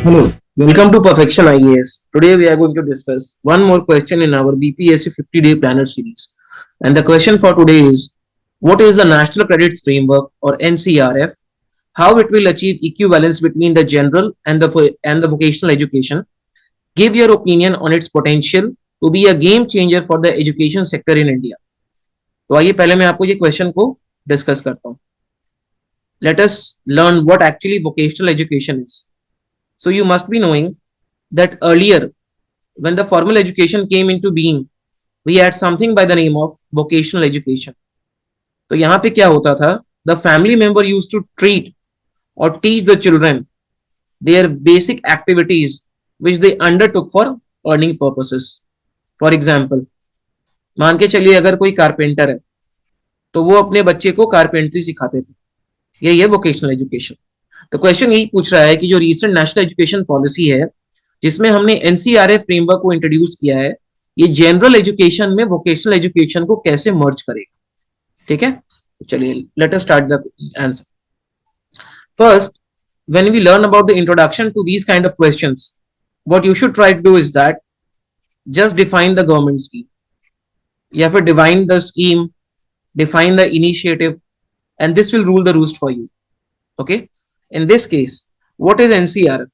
Hello, welcome to Perfection IAS. Today we are going to discuss one more question in our BPSC 50-day planner series. And the question for today is, what is the National Credit Framework or NCRF? How it will achieve equivalence between the general and the vocational education? Give your opinion on its potential to be a game changer for the education sector in India. तो आइए पहले मैं आपको ये question को discuss करता हूँ. Let us learn what actually vocational education is. So you must be knowing that earlier, when the formal education came into being, we had something by the name of vocational education. तो यहाँ पे क्या होता था? The family member used to treat or teach the children their basic activities which they undertook for earning purposes. For example, मान के चलिए अगर कोई कारपेंटर है तो वो अपने बच्चे को कारपेंट्री सिखाते थे. यही है वोकेशनल एजुकेशन. तो क्वेश्चन यही पूछ रहा है कि जो रीसेंट नेशनल एजुकेशन पॉलिसी है जिसमें हमने एनसीआरएफ फ्रेमवर्क को इंट्रोड्यूस किया है, ये जनरल एजुकेशन में वोकेशनल एजुकेशन को कैसे मर्ज करेगा. ठीक है, चलिए let us start the answer. First, when we learn about the introduction to these kind of questions, what you should try to do is that just define the government scheme, या फिर define the scheme, define the initiative, and this will rule the roost for you. Okay, in this case, what is NCRF?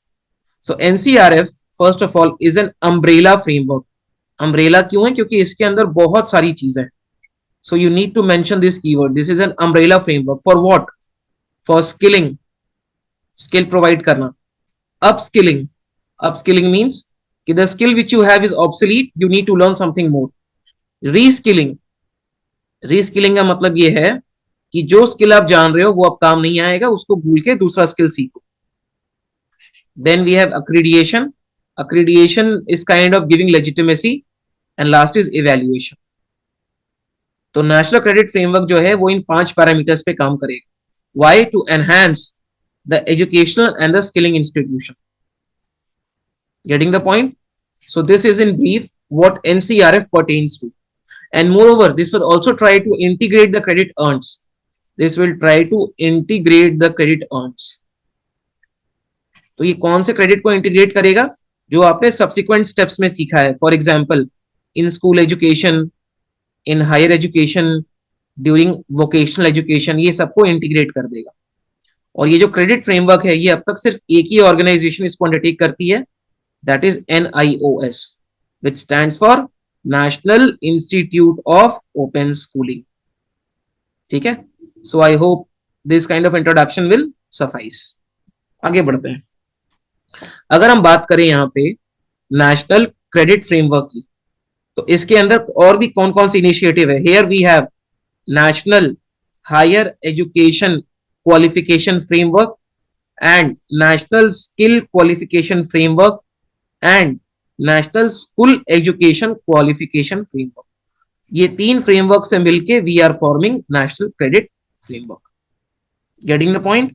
So NCRF first of all is an umbrella framework. Umbrella क्यों है? क्योंकि इसके अंदर बहुत सारी चीजें. So you need to mention this keyword. This is an umbrella framework for what? For skilling, skill provide करना. Upskilling, upskilling means कि the skill which you have is obsolete, you need to learn something more. Reskilling, reskilling का मतलब ये है कि जो skill आप जान रहे हो वो अब काम नहीं आएगा, उसको भूल के दूसरा स्किल सीखो. Then we have accreditation. Accreditation is kind of giving legitimacy. And last is evaluation. तो नेशनल क्रेडिट फ्रेमवर्क जो है वो इन 5 पैरामीटर्स पे काम करेगा. Why? To enhance the educational and the skilling institution. Getting the point? So this is in brief what NCRF pertains to. And moreover, this will also try to integrate the credit earns. This will try to integrate the credit earns. तो ये कौन से credit को integrate करेगा? जो आपने subsequent steps में सीखा है. For example, in school education, in higher education, during vocational education, ये सबको इंटीग्रेट कर देगा. और ये जो क्रेडिट फ्रेमवर्क है ये अब तक सिर्फ एक ही ऑर्गेनाइजेशन इसको अंडरटेक करती है, that is NIOS, which stands for National Institute of Open Schooling. ठीक है. So I hope this kind of introduction will suffice. आगे बढ़ते हैं. अगर हम बात करें यहाँ पे नेशनल क्रेडिट फ्रेमवर्क की, तो इसके अंदर और भी कौन कौन सी इनिशिएटिव है. Here we have national higher education qualification framework and national skill qualification framework and national school education qualification framework. ये 3 फ्रेमवर्क से मिलके we are forming national credit framework. Getting the point?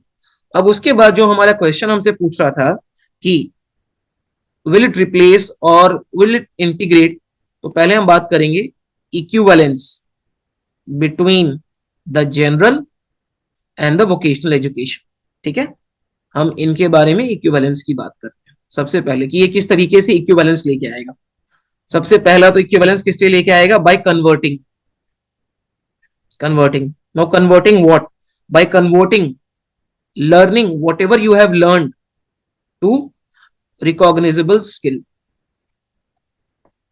अब उसके बाद जो हमारा क्वेश्चन हमसे पूछ रहा था कि विल इट रिप्लेस और विल इट इंटीग्रेट, तो पहले हम बात करेंगे equivalence between the general and the vocational education. ठीक है, हम इनके बारे में इक्विवेलेंस की बात करते हैं. सबसे पहले कि ये किस तरीके से इक्विवेलेंस लेके आएगा. सबसे पहला तो इक्विवेलेंस किस लिए लेके आएगा? By converting. Now converting what? By converting learning whatever you have learned to recognisable skill.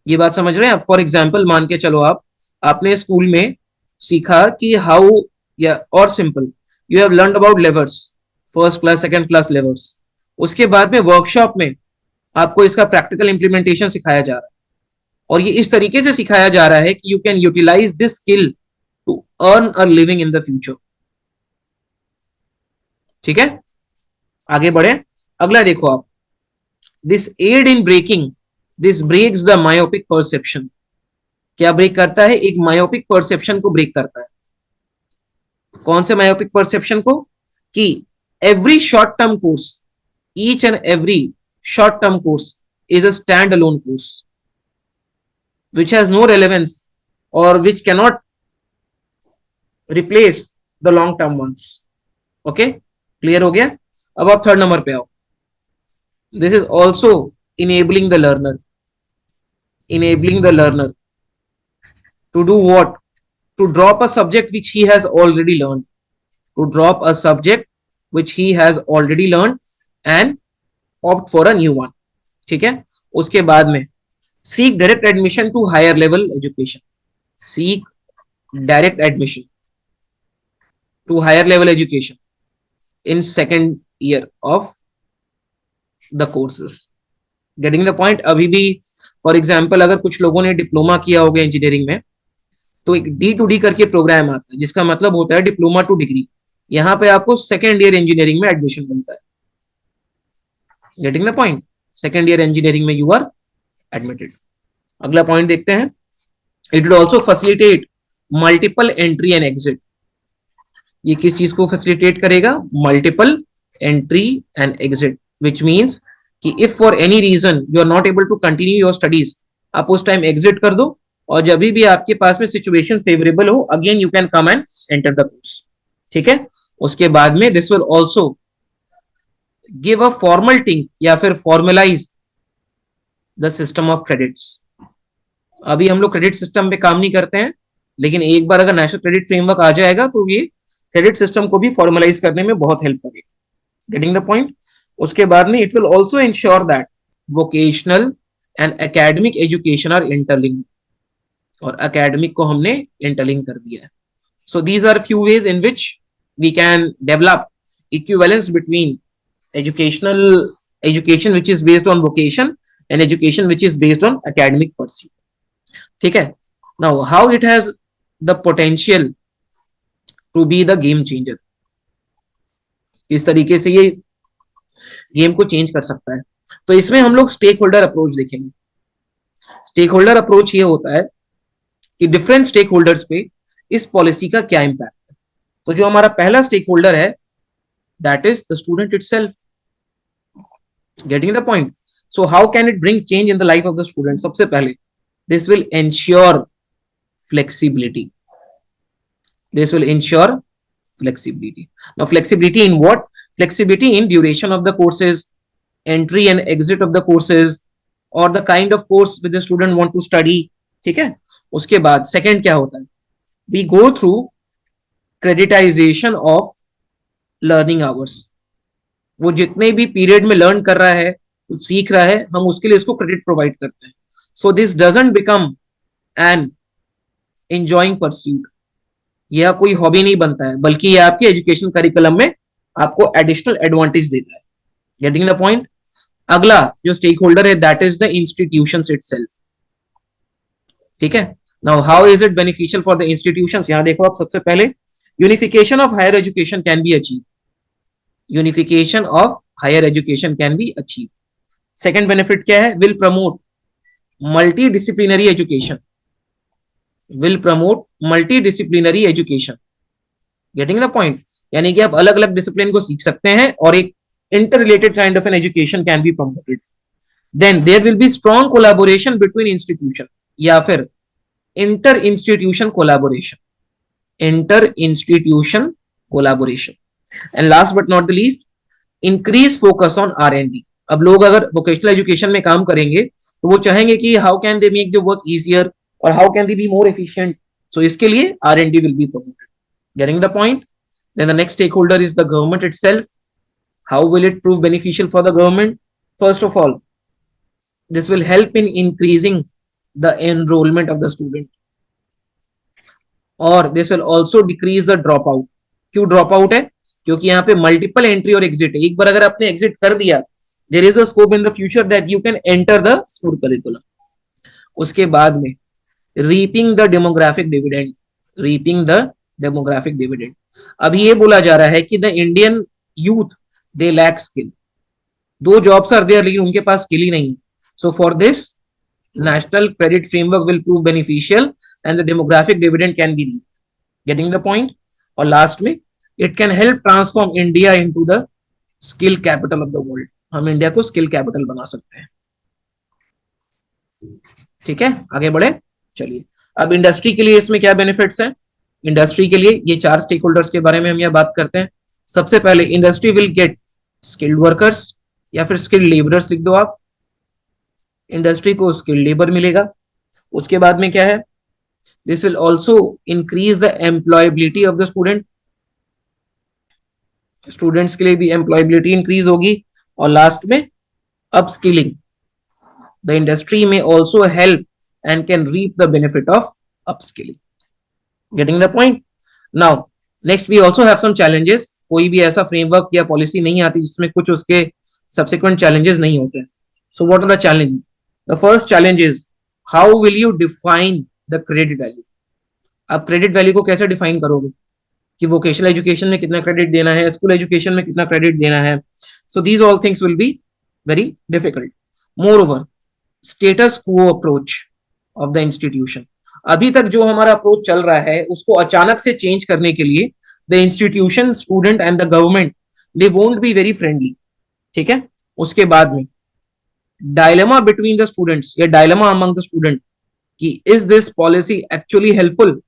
ये बात समझ रहे हैं आप? फॉर एग्जाम्पल, मान के चलो आपने स्कूल में सीखा कि हाउ, या और simple, you have learned about levers, first class second class levers. उसके बाद में वर्कशॉप में आपको इसका प्रैक्टिकल इंप्लीमेंटेशन सिखाया जा रहा है, और ये इस तरीके से सिखाया जा रहा है कि you can utilise this skill to earn a living in the future. ठीक है, आगे बढ़े. अगला देखो आप, this aid in breaking, this breaks the myopic perception. क्या ब्रेक करता है? एक मायोपिक परसेप्शन को ब्रेक करता है. कौन से मायोपिक परसेप्शन को? कि every short term course, each and every short term course is a standalone course which has no relevance or which cannot replace the long term ones. Okay, clear हो गया? अब आप थर्ड नंबर पे आओ. This is also enabling the learner, enabling the learner to do what? To drop a subject which he has already learned, to drop a subject which he has already learned and opt for a new one. ठीक है, उसके बाद में seek direct admission to higher level education, seek direct admission to higher level education in second year of the courses. Getting the point? अभी भी for example अगर कुछ लोगों ने डिप्लोमा किया होगा इंजीनियरिंग में, तो एक D2D करके प्रोग्राम आता है जिसका मतलब होता है डिप्लोमा टू डिग्री. यहाँ पे आपको सेकेंड ईयर इंजीनियरिंग में एडमिशन मिलता है. Getting the point? Second year engineering में यू आर एडमिटेड. अगला पॉइंट देखते हैं. It will also facilitate multiple entry and exit. ये किस चीज को फैसिलिटेट करेगा? Multiple entry and exit, which means कि if for any reason you are not able to continue your studies, आप उस टाइम एग्जिट कर दो और जब भी आपके पास में सिचुएशन फेवरेबल हो, again you can come and enter the course. ठीक है. उसके बाद में this will also give a formality या फिर formalise the system of credits. अभी हम लोग क्रेडिट सिस्टम पे काम नहीं करते हैं, लेकिन एक बार अगर नेशनल क्रेडिट फ्रेमवर्क आ जाएगा तो ये क्रेडिट सिस्टम को भी फॉर्मलाइज करने में बहुत हेल्प करेगा. Getting the point? उसके बाद में it will also ensure that vocational and academic education are interlinked, और एकेडमिक को हमने इंटरलिंक कर दिया है. So these are few ways in which we can develop equivalence between education which is based on vocation and education which is based on academic pursuit. ठीक है. Now how it has the potential to be the game changer, किस तरीके से ये game को change कर सकता है. तो इसमें हम लोग स्टेक होल्डर अप्रोच देखेंगे. स्टेक होल्डर अप्रोच ये होता है कि डिफरेंट स्टेक होल्डर्स पे इस पॉलिसी का क्या इंपैक्ट है. तो जो हमारा पहला स्टेक होल्डर है, that is the student itself. Getting the point? So how can it bring change in the life of the student? सबसे पहले this will ensure flexibility. This will ensure flexibility. Now flexibility in what? Flexibility in duration of the courses, entry and exit of the courses, or the kind of course which the student want to study. ठीक है. उसके बाद second क्या होता है? We go through creditization of learning hours. वो जितने भी पीरियड में लर्न कर रहा है, कुछ सीख रहा है, हम उसके लिए उसको क्रेडिट प्रोवाइड करते हैं. So this doesn't become an enjoying pursuit. यह कोई हॉबी नहीं बनता है, बल्कि यह आपके एजुकेशन करिकुलम में आपको एडिशनल एडवांटेज देता है. Getting the point? अगला जो स्टेक होल्डर है, that is the institutions itself. ठीक है. Now how is it beneficial for the institutions? यहां देखो आप, सबसे पहले unification of higher education can be achieve. Unification of higher education can be achieved. Second benefit क्या है? Will promote multidisciplinary education. Will promote multidisciplinary education. Getting the point? यानी कि आप अलग अलग डिसिप्लिन को सीख सकते हैं और एक interrelated kind of an education can be promoted. Then there will be strong collaboration between institution, या फिर inter institution collaboration. Inter institution collaboration. And last but not the least, increase focus on R&D. अब लोग अगर vocational education में काम करेंगे तो वो चाहेंगे कि how can they make the work easier और how can they be more efficient. So इसके लिए R&D will be promoted. Getting the point? Then the next stakeholder is the government itself. How will it prove beneficial for the government? First of all, this will help in increasing the enrolment of the student, और this will also decrease the dropout. क्यों dropout है? क्योंकि यहाँ पे multiple entry और exit है. एक बार अगर आपने एग्जिट कर दिया, there is a scope in the future that you can enter the school curriculum. उसके बाद में reaping the demographic dividend. Reaping the demographic dividend. अभी ये बोला जा रहा है कि the Indian youth they lack skill. Though jobs are there लेकिन उनके पास स्किल ही नहीं है. So for this national credit framework will prove beneficial and the demographic dividend can be reaped. Getting the point? और लास्ट में it can help transform India into the skill capital of the world. हम India को skill capital बना सकते हैं. ठीक है, आगे बढ़े. चलिए, अब इंडस्ट्री के लिए इसमें क्या बेनिफिट्स हैं? इंडस्ट्री के लिए ये चार स्टेक होल्डर्स के बारे में हम यहाँ बात करते हैं. सबसे पहले, industry will get skilled workers. या फिर स्किल्ड लेबरर्स लिख दो आप, इंडस्ट्री को स्किल्ड लेबर मिलेगा। उसके बाद में क्या है, this will also increase the employability of the student, students के लिए भी एम्प्लॉयबिलिटी इंक्रीज होगी। और लास्ट में अपस्किलिंग, द इंडस्ट्री में also help and can reap the benefit of upskilling. Getting the point? Now next we also have some challenges. कोई भी ऐसा फ्रेमवर्क या पॉलिसी नहीं आती जिसमें कुछ उसके सब्सिक्वेंट चैलेंजेस नहीं होते। So what are the challenge? The first challenge is how will you define the credit value. आप क्रेडिट वैल्यू को कैसे डिफाइन करोगे कि वोकेशनल एजुकेशन में कितना क्रेडिट देना है, स्कूल एजुकेशन में कितना क्रेडिट देना है। So these all things will be very difficult. More over, status quo approach of the institution, अभी तक जो हमारा अप्रोच चल रहा है उसको अचानक से चेंज करने के लिए the institution, student and the government, they won't be very friendly. ठीक है। उसके बाद में डायलेमा बिटवीन द स्टूडेंट्स या डायलेमा अमंग द स्टूडेंट कि is this policy actually helpful.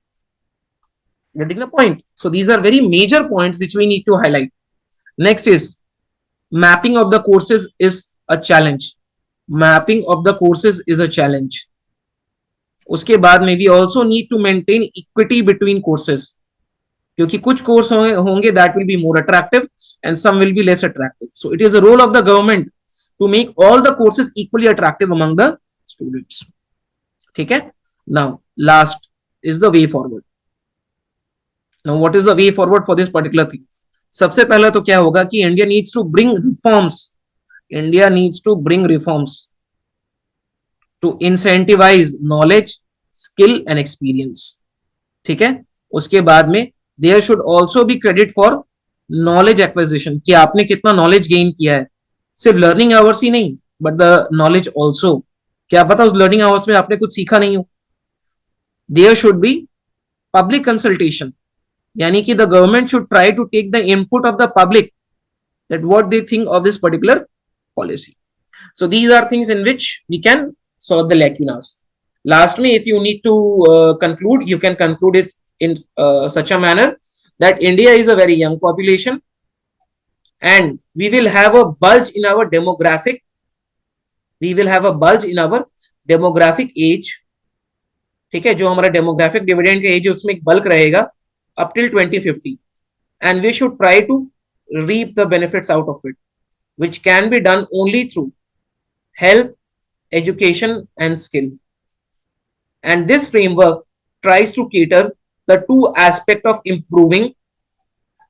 Getting the point? So these are very major points which we need to highlight. Next is mapping of the courses is a challenge. Mapping of the courses is a challenge. उसके बाद में we also need to maintain equity between courses, क्योंकि कुछ course होंगे that will be more attractive and some will be less attractive. So it is a role of the government to make all the courses equally attractive among the students. ठीक है। Now last is the way forward. Now what is the way forward for this particular thing? सबसे पहले तो क्या होगा कि India needs to bring reforms, India needs to bring reforms to incentivise knowledge, skill and experience. ठीक है। उसके बाद में there should also be credit for knowledge acquisition, कि आपने कितना नॉलेज गेन किया है, सिर्फ लर्निंग आवर्स ही नहीं बट द नॉलेज ऑल्सो। क्या पता उस लर्निंग आवर्स में आपने कुछ सीखा नहीं हो। There should be public consultation, यानी कि the government should try to take the input of the public that what they think of this particular policy. So these are things in which we can solve the lacunas. Last me, if you need to conclude, you can conclude it in such a manner that India is a very young population and we will have a bulge in our demographic, we will have a bulge in our demographic age. ठीक है। जो हमारा demographic dividend का as है उसमें एक bulk रहेगा up till 2050 and we should try to reap the benefits out of it, which can be done only through health, education and skill. And this framework tries to cater the two aspects of improving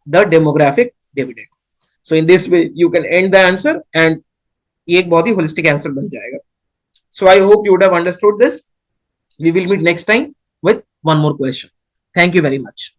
the demographic dividend. So in this way you can end the answer and ये एक बहुत ही holistic answer बन जाएगा. So I hope you would have understood this. We will meet next time with one more question. Thank you very much.